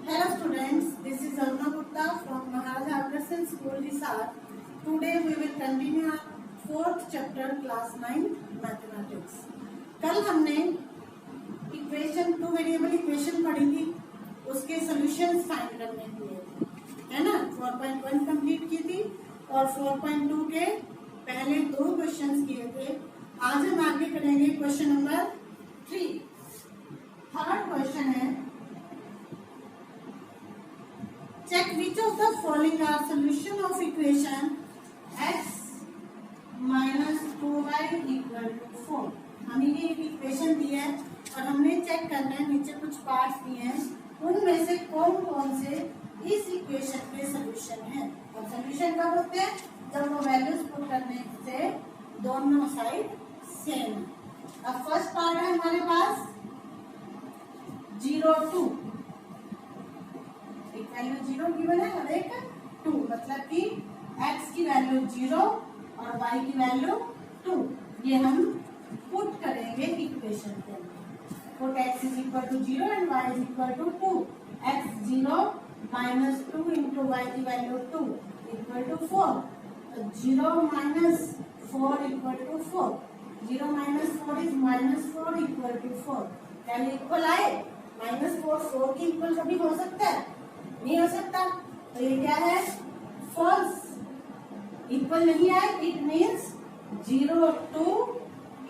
Hello students, this is Aruna Gupta from Maharaj Agarsen School, Hisar. Today we will continue our fourth chapter, class 9 mathematics. कल हमने equation two variable equation पढ़ी थी, उसके solutions find करने हुए थे, है ना। 4.1 कंप्लीट की थी और 4.2 के पहले दो क्वेश्चंस किए थे। आज हम आगे करेंगे क्वेश्चन नंबर 3। थर्ड क्वेश्चन है, check which of the following are solution of equation x minus 2y equal to 4। हमें ये एक इक्वेशन दी है और हमने चेक करना है, नीचे कुछ पार्ट्स दिए हैं, उनमें से कौन कौन से इस इक्वेशन के सॉल्यूशन है। और सॉल्यूशन कब होते हैं? जब वो वैल्यूज पुट करने से दोनों साइड सेम। अब फर्स्ट पार्ट है हमारे पास 0 2, एक वैल्यू 0 गिवन है और एक 2, मतलब कि x की वैल्यू 0 और y की वैल्यू 2। ये हम पुट करेंगे इक्वेशन के अंदर। Put x is equal to 0 and y is equal to 2। x 0 minus 2 into y की value 2 equal to 4। 0 minus 4 equal to 4। 0 minus 4 is minus 4 equal to 4। क्या ये इक्वल आए? माइनस 4 की इक्वल कभी हो सकता है? नहीं हो सकता। तो ये क्या है? फॉल्स, इक्वल नहीं आए। It means 0 2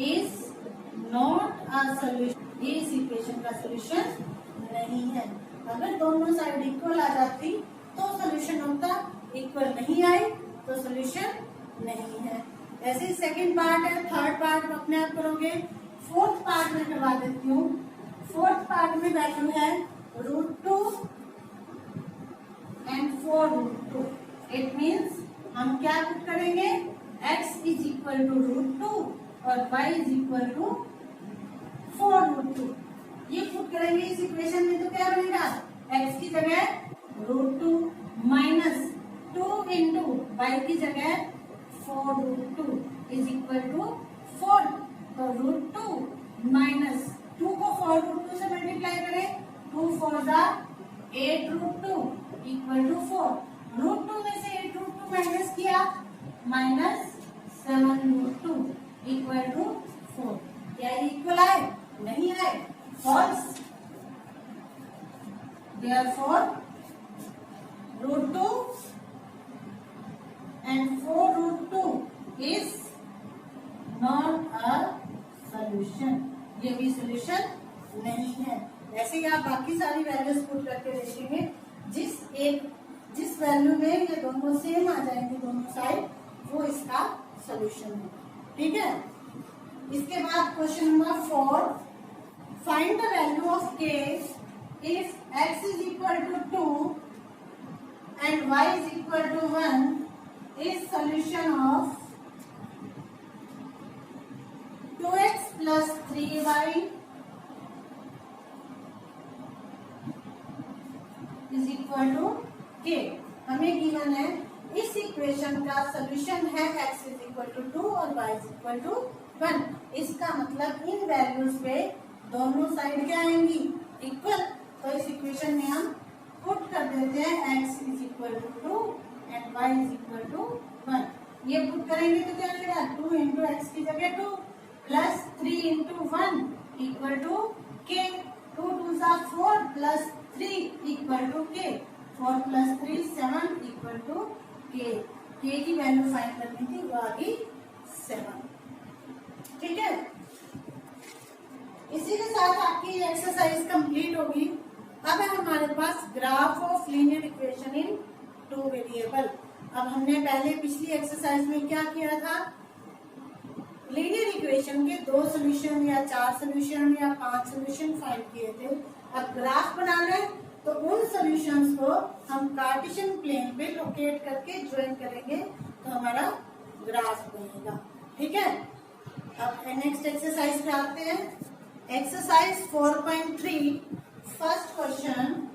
is not a solution. ये इस इक्वेशन का सॉल्यूशन नहीं है। अगर दोनों साइड इक्वल आ जाती तो सॉल्यूशन होता, इक्वल नहीं आई तो सॉल्यूशन नहीं है। ऐसे ही सेकंड पार्ट है, थर्ड पार्ट अपने आप करोगे। फोर्थ पार्ट में करवा देती हूँ। फोर्थ पार्ट में वैल्यू है √2 and 4√2। इट मीन्स हम क्या पुट करेंगे? x इज इक्वल टू √2 और y इज इक्वल टू 4√2। ये पुट करेंगे इस इक्वेशन में तो क्या बनेगा? x की जगह √2 माइनस 2 इंटू y की जगह 4√2 इज इक्वल टू 4। तो √2 माइनस 2 को 4√2 से मल्टीप्लाई करें, 2 4 8√2 इक्वल टू 4। √2 में से 8√2 माइनस किया, माइनस 7√2 इक्वल टू 4। क्या ये इक्वल आए? नहीं आए, false. Therefore √2 and 4√2 is not a solution. ये भी सॉल्यूशन नहीं है। ऐसे ही आप बाकी सारी वैल्यूज पुट करके देखेंगे, जिस वैल्यू में ये दोनों सेम आ जाएंगे दोनों साइड, वो इसका सॉल्यूशन है। ठीक है। इसके बाद question number 4, find the value of k if x is equal to 2 and y is equal to 1 is solution of 2x plus 3y is equal to k। हमें गिवन है इस इक्वेशन का सॉल्यूशन है x इज इक्वल टू 2 और y is equal to 1। इसका मतलब इन values पे दोनों साइड क्या आएंगी? इक्वल। तो इस इक्वेशन में हम पुट कर देते हैं x is equal to 2 and y is equal to 1। ये पुट करेंगे तो क्या मिलेगा? 2 इंटू एक्स की जगह 2 plus 3 into 1 equal to k। 2 2 4 plus 3 equal to k। 4 plus 3 7 equal to k। k की वैल्यू फाइंड करनी थी, वो आ गई 7। ठीक है। इसी के साथ आपकी एक्सरसाइज कंप्लीट होगी। अब है हमारे पास graph of linear equation in 2 variable. अब हमने पहले पिछली एक्सरसाइज में क्या किया था? लीनियर इक्वेशन के 2 सॉल्यूशन या 4 सॉल्यूशन या 5 सॉल्यूशन फाइंड किए थे। अब ग्राफ बनाना है तो उन सॉल्यूशंस को हम कार्टेशियन प्लेन पे लोकेट करके ज्वाइन करेंगे तो हमारा ग्राफ बनेगा। ठीक है। अब नेक्स्ट एक्सरसाइज पे आते हैं। Exercise 4.3 first question,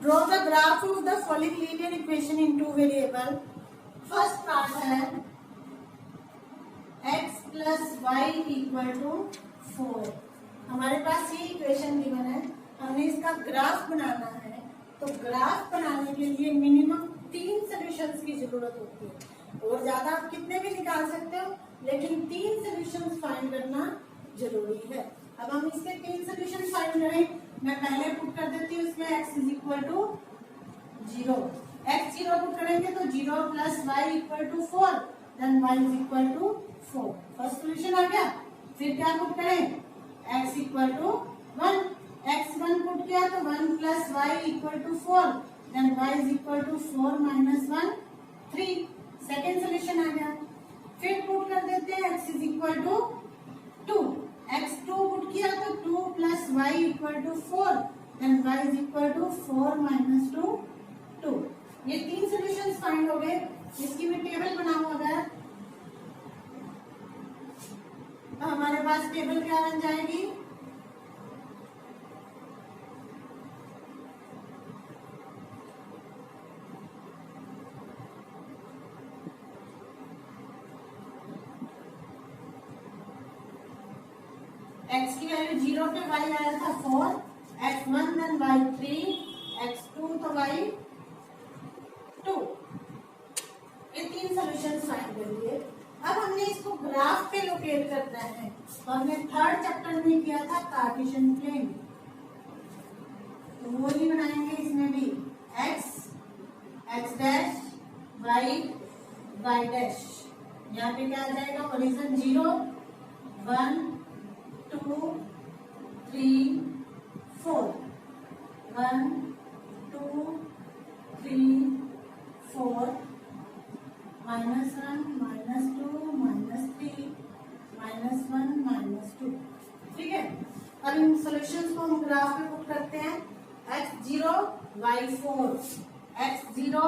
draw the graph of the following linear equation in 2 variable. First part है x plus y equal to 4। हमारे पास ये इक्वेशन गिवन है, हमें इसका ग्राफ बनाना है। तो ग्राफ बनाने के लिए मिनिमम 3 सॉल्यूशंस की जरूरत होती है, और ज्यादा आप कितने भी निकाल सकते हो, लेकिन 3 सॉल्यूशंस फाइंड करना जरूरी है। अब हम इसके 3 सॉल्यूशन फाइंड करें। मैं पहले पुट कर देती हूँ इसमें x is equal to 0। x 0 put करेंगे तो 0 plus y equal to 4, then y is equal to 4। First solution आ गया। फिर क्या पुट करें, x equal to 1। x1 put किया तो 1 plus y equal to 4, then y is equal to 4 minus 1 3। Second solution आ गया। फिर पुट कर देते हैं x is equal to 2। x2 put किया तो 2 plus y equal to 4, then y is equal to 4 minus 2 2। ये 3 सोल्यूशंस फाइंड हो गए। इसकी भी टेबल बनाओ अगर, तो हमारे पास टेबल क्या बन जाएगी, x की वैल्यू 0 पे y आया था 4, x1 देन y 3, x2 तो y 2। ये 3 सॉल्यूशंस फाइंड कर लिए। अब हमने इसको ग्राफ पे लोकेट करना है, तो हमने थर्ड चैप्टर में किया था कार्टेशियन प्लेन, तो वो ही बनाएंगे इसमें भी, x x dash y y dash. यहाँ पे क्या आ जाएगा, ओरिजिन 0 1 2 3 4, 1 2 3 4, -1 -2 -3 -1 -2। ठीक है। अब इन सॉल्यूशंस को हम ग्राफ में पुट करते हैं। x0 y4, x0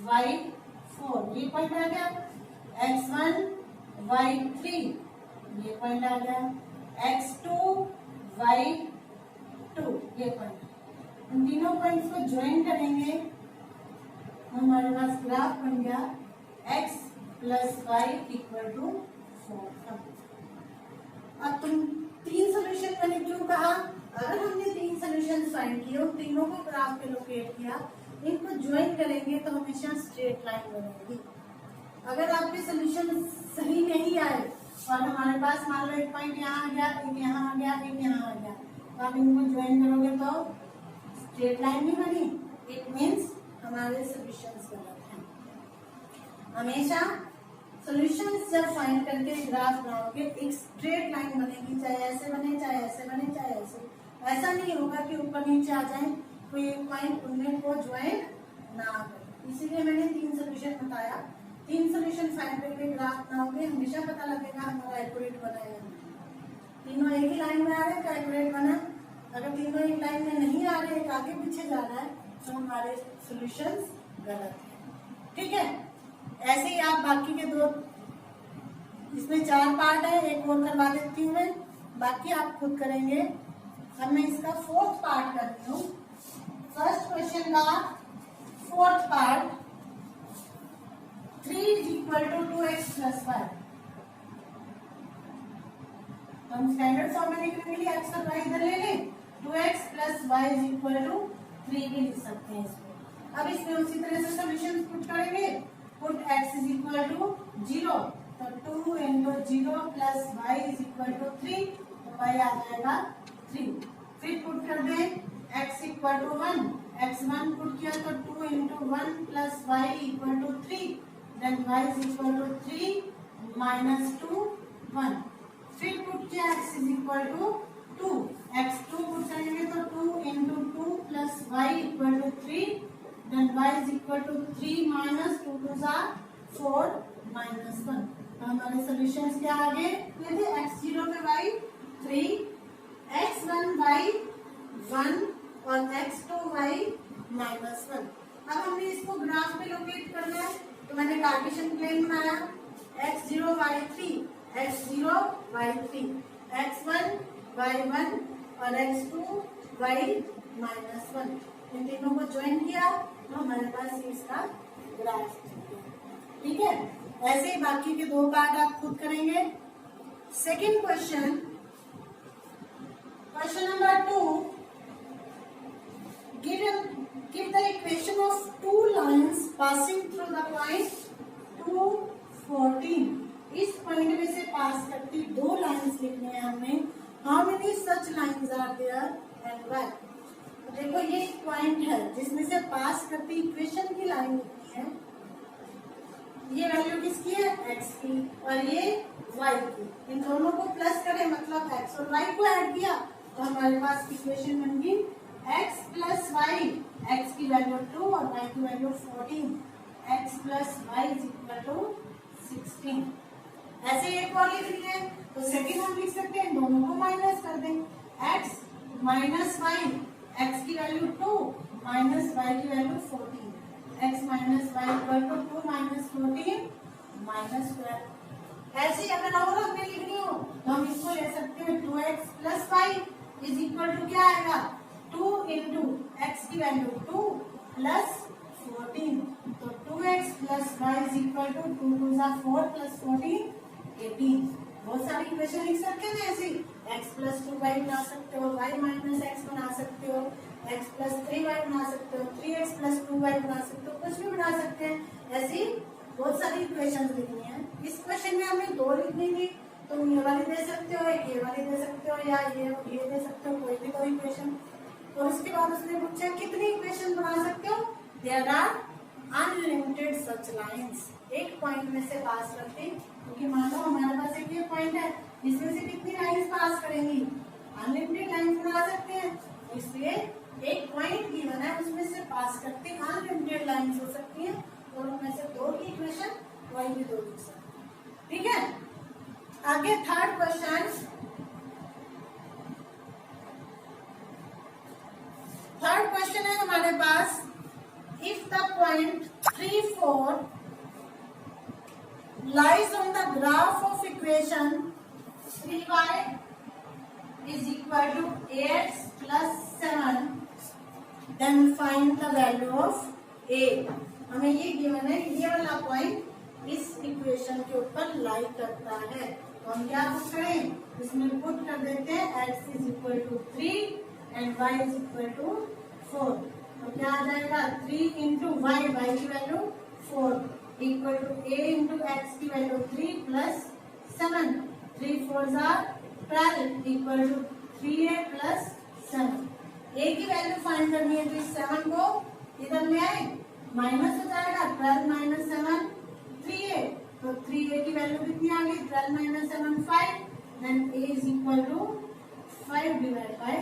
y4 ये पॉइंट आ गया। x1 y3 ये पॉइंट आ गया। x2 y2 ये पॉइंट। इन तीनों पॉइंट्स को ज्वाइन करेंगे, हमारे पास ग्राफ बन गया x plus y equal to 4। अब तुम 3 सोल्यूशन मैंने क्यों कहा, अगर हमने 3 सोल्यूशन फाइंड किए, उन तीनों को ग्राफ पे लोकेट किया, इनको ज्वाइन करेंगे तो हमेशा स्ट्रेट लाइन बनेगी। अगर आपके सोल्यूशन सही नहीं आए और हमारे पास मान लो एक पॉइंट यहाँ आ गया, एक यहाँ आ गया, एक यहाँ आ गया, तो आप इनको ज्वाइन करोगे तो स्ट्रेट लाइन नहीं बनी, इट मीन्स हमारे सोल्यूशंस गलत हैं। हमेशा सॉल्यूशंस जब फाइंड करके ग्राफ बनाओगे, एक स्ट्रेट लाइन बनेगी, चाहे ऐसे बने, चाहे ऐसे बने, चाहे ऐसे। ऐसा नहीं होगा कि ऊपर नीचे आ जाए, कोई एक पॉइंट उनमें को ज्वाइन ना करे। इसीलिए मैंने 3 सॉल्यूशन बताया। 3 सॉल्यूशन फाइंड करके ग्राफ बनाओगे, हमेशा पता लगेगा हमारा एक्यूरेट बना है। तीनों एक ही लाइन में आ रहे हैं तो एक्यूरेट बना। अगर तीनों एक लाइन में नहीं आ रहे, एक आगे पीछे जा रहा है, तो हमारे सॉल्यूशंस गलत है। ठीक है। ऐसे ही आप बाकी के 2, इसमें 4 पार्ट है, एक और करवा देती हूँ मैं, बाकी आप खुद करेंगे। अब मैं इसका 4th पार्ट करती हूँ। फर्स्ट क्वेश्चन का 4th part, 3 is equal to 2x plus 5। हम स्टैंडर्ड फॉर्म में लिखने के लिए x और y इधर ले लें, 2x plus y is equal to 3 भी लिख सकते हैं इसको। अब इसमें उसी तरह से सॉल्यूशन पुट करेंगे। Put x is equal to 0, तो 2 into 0 plus y is equal to 3, तो y आ जाएगा 3। फिर पुट कर दें x equal to 1, x1 put किया तो 2 into 1 plus y equal to 3, then y is equal to 3 minus 2 1। फिर पुट किया x is equal to 2, x2 put करेंगे तो 2 into 2 plus y equal to 3, then y is equal to 3 minus 2 2 4 minus 1। तो हमारे solutions क्या आ गए, ये थे x0 पे y 3, x1 y 1 और x2 y माइनस 1। अब हमने इसको ग्राफ पे लोकेट करना है, तो मैंने कार्टेशियन प्लेन बनाया, x0 y3, x0 y3, x1 y1 और x2 y माइनस 1। इन तीनों को ज्वाइन किया तो हमारे पास इसका ग्राफ। ठीक है। ऐसे ही बाकी के 2 पार्ट आप खुद करेंगे। Second question, question number 2. Give the equation of two lines passing through the point 2, 14. इस पॉइंट में से पास करती दो लाइंस लिखने हैं हमें. How many such lines are there and why. देखो ये एक पॉइंट है जिसमें से पास करती इक्वेशन की लाइन लिखनी है. ये वैल्यू किसकी है? x की, और ये y की. इन दोनों को प्लस करें मतलब x और y को ऐड किया तो हमारे पास इक्वेशन बन गई x प्लस वाई. x की वैल्यू 2 और y की value 14. x plus y is equal to 16. ऐसे एक और लिखनी है तो सेकंड हम लिख सकते हैं, दोनों को माइनस कर दें. x माइनस वाई, x की वैल्यू 2 माइनस y की value 14. x minus y equal to 2 minus 14 minus 12. ऐसे अगर और हमें लिखनी हो तो हम इसको ले सकते हैं 2x plus y is equal to क्या आएगा? 2 इंटू एक्स की वैल्यू 2 प्लस 14. तो 2x plus y is equal to 2 2 जा 4 प्लस 14 18. बहुत सारी इक्वेशन लिख सकते हैं ऐसे. x प्लस 2y बना सकते हो, y माइनस x बना सकते हो, x प्लस 3y बना सकते हो, 3x प्लस 2y बना सकते हो, कुछ भी बना सकते हैं. ऐसी बहुत सारी इक्वेशन लिखनी है. इस क्वेश्चन में हमें दो लिखनी थी तो ये वाली दे सकते हो, एक ये वाली दे सकते हो, या ये दे सकते हो, कोई भी दो इक्वेशन. और उसके बाद उसने पूछा कितनी इक्वेशन बना सकते हो? There are unlimited such lines. एक पॉइंट में से पास करते, क्योंकि मान लो हमारे पास एक ये पॉइंट है, इसमें से कितनी लाइंस पास करेंगी? अनलिमिटेड लाइंस बना सकते हैं. इसलिए एक पॉइंट गिवन है उसमें से पास करते अनलिमिटेड लाइंस हो सकती हैं, और उनमें से दो की इक्वेशन वही भी दो लिख सकते हैं. ठीक है. आगे थर्ड क्वेश्चन. थर्ड क्वेश्चन है हमारे पास, if the point 3, 4 lies on the graph of equation 3y is equal to ax plus 7, then find the value of a. हमें ये गिवन है, ये वाला पॉइंट इस इक्वेशन के ऊपर लाई करता है, तो हम क्या पुट करें? इसमें पुट कर देते हैं x is equal to 3 and y is equal to 4. तो क्या आ जाएगा? 3 इंटू वाई, वाई की value 4 equal to a into x की value 3 plus 7. 3 4 12 equal to 3a plus 7. a की वैल्यू फाइंड करनी है तो इस 7 को इधर ले आए, माइनस हो जाएगा. 12 माइनस 7 3a. तो 3a की वैल्यू कितनी आ गई? 12 minus 7 5. Then a is equal to 5 divide by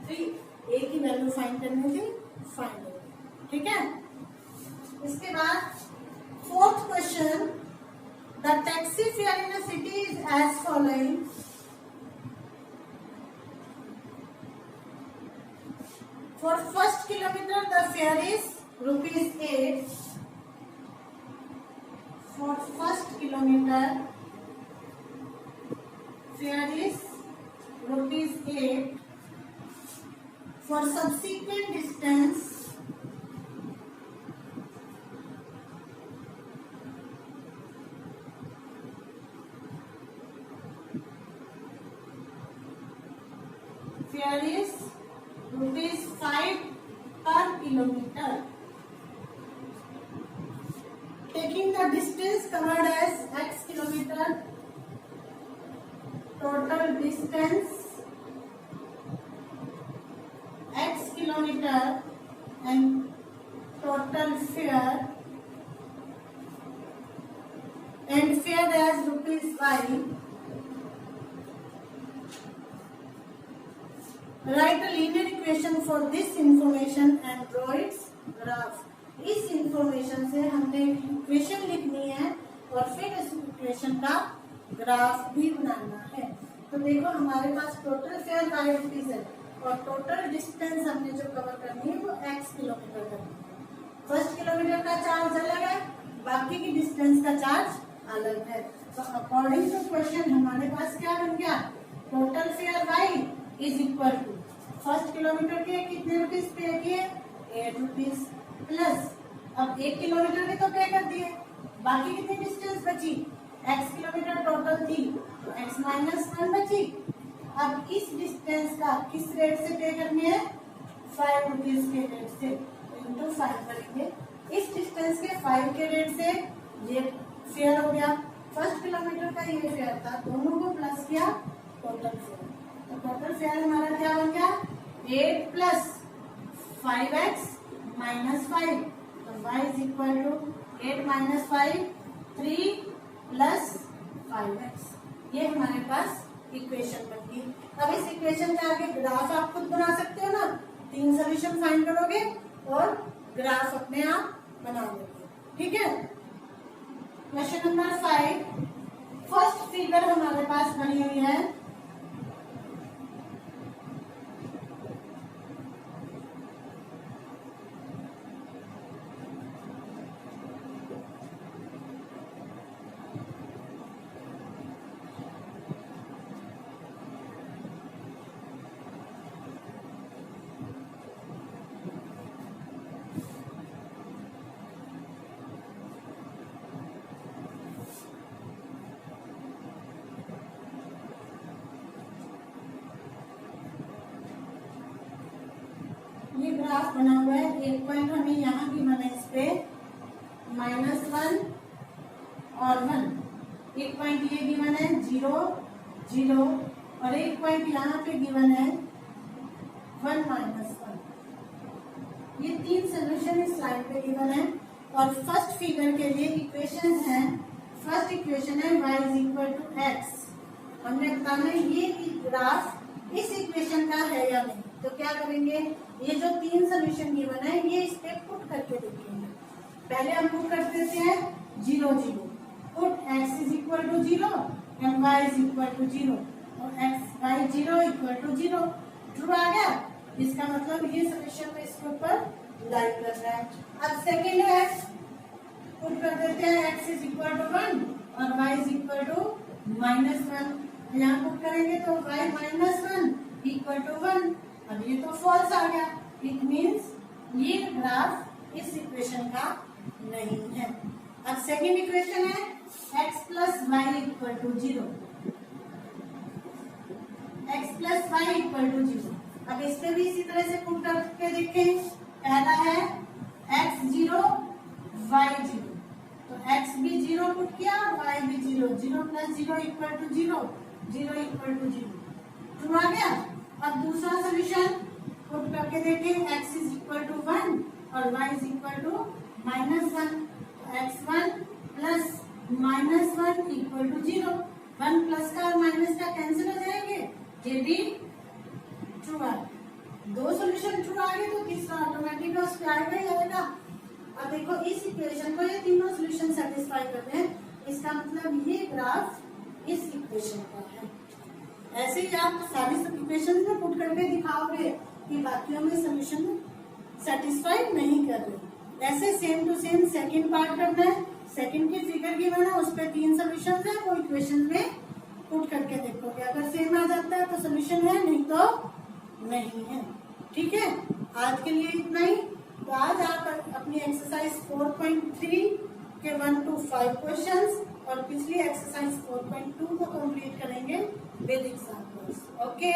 3. a की वैल्यू फाइंड करनी थी, फाइंड हो. ठीक है. इसके बाद fourth question, the taxi fare in a city is as following. For first kilometer the fare is ₹8. For first kilometer fare is ₹8. For subsequent distance fare is ₹5 per kilometer. Taking the distance covered as x kilometer, total distance x kilometer and total fare and fare as ₹5. Write a linear equation for this information and draw its graph. इस information से हमने equation लिखनी है और फिर इस equation का graph भी बनाना है. तो देखो हमारे पास टोटल फेयर ₹5 है और टोटल डिस्टेंस हमने जो कवर करनी है वो x किलोमीटर करनी है. फर्स्ट किलोमीटर का चार्ज अलग है, बाकी की डिस्टेंस का चार्ज अलग है. तो अकॉर्डिंग टू क्वेश्चन हमारे पास क्या बन गया? Total fare y is equal to first kilometre के कितने रुपीज पे किए? ₹8 प्लस अब 1 किलोमीटर के तो पे कर दिए, बाकी कितनी डिस्टेंस बची? x किलोमीटर टोटल थी तो x -1 बची। अब इस डिस्टेंस का किस रेट से पे करनी है, 5 रुपीज के रेट से इंटू 5 करेंगे। इस डिस्टेंस के 5 के रेट से ये फेयर हो गया, फर्स्ट किलोमीटर का ये फेयर था, दोनों को प्लस किया, टोटल फेयर। तो टोटल फेयर हमारा क्या बन गया, 8 प्लस 5x माइनस 5। तो y is equal to 8 minus 5, 3 plus 5x। ये हमारे पास इक्वेशन बन गई। अब इस इक्वेशन का आगे ग्राफ आप खुद बना सकते हो ना, 3 सोल्यूशन फाइंड करोगे और ग्राफ अपने आप बना लोगे। ठीक है, क्वेश्चन नंबर 5, फर्स्ट फिगर हमारे पास बनी हुई है। ये ग्राफ बना हुआ है, एक पॉइंट हमें यहाँ भी बना है, इस पे -1 और 1। एक पॉइंट ये गिवन है 0 0 और एक पॉइंट यहाँ पे गिवन है 1 -1। ये 3 सोल्यूशन इस स्लाइड पे गिवन है। और फर्स्ट फिगर के लिए इक्वेशन है, फर्स्ट इक्वेशन है y is equal to x। हमने बताना है ये ग्राफ इस इक्वेशन का है या नहीं। तो क्या करेंगे, ये जो 3 सोल्यूशन गिवन है ये इस पे पुट करके देखेंगे। पहले हम पुट कर देते हैं 0 0, put x is equal to 0 and y is equal to 0 और x y 0 equal to 0। True आ गया, इसका मतलब ये सोल्यूशन में इसके ऊपर लाइन कर रहा है। अब सेकेंड है, पुट कर देते हैं x इज इक्वल टू 1 और y इज इक्वल टू -1। यहाँ पुट करेंगे तो y -1 इक्वल टू 1। अब ये तो फॉल्स आ गया, इट मीन्स ये ग्राफ इस इक्वेशन का नहीं है। अब सेकेंड इक्वेशन है x plus y equal to 0, x plus y equal to 0। अब इस पे भी इसी तरह से पुट करके देखें। पहला है x 0 y 0, तो x भी 0 पुट किया और y भी 0, 0 plus 0 equal to 0, 0 equal to 0। True आ गया। अब दूसरा सोल्यूशन पुट करके देखें, x इज इक्वल टू 1 और y is equal to -1। x1 प्लस -1 इक्वल टू 0। 1 प्लस का और माइनस का कैंसिल हो जाएंगे, ये भी ट्रू आ। 2 सोल्यूशन ट्रू आ गए तो तीसरा ऑटोमेटिक उस पे आएगा ही आएगा। अब देखो इस इक्वेशन को ये तीनों सोल्यूशन सेटिस्फाई करते हैं, इसका मतलब ये ग्राफ इस इक्वेशन का है। ऐसे ही आप सारी इक्वेशन में पुट करके दिखाओगे कि बाकियों में सोल्यूशन सेटिस्फाई नहीं कर रहे। ऐसे same to same second part करना है, सेकंड की फिगर गिवन है उस पे 3 सोल्यूशन है, वो इक्वेशन में पुट करके देखोगे। अगर सेम आ जाता है तो सोल्यूशन है, नहीं तो नहीं है। ठीक है, आज के लिए इतना ही। तो आज आप अपनी एक्सरसाइज 4.3 के 1 to 5 क्वेश्चंस और पिछली एक्सरसाइज 4.2 को कंप्लीट करेंगे विद एग्जांपल्स। ओके।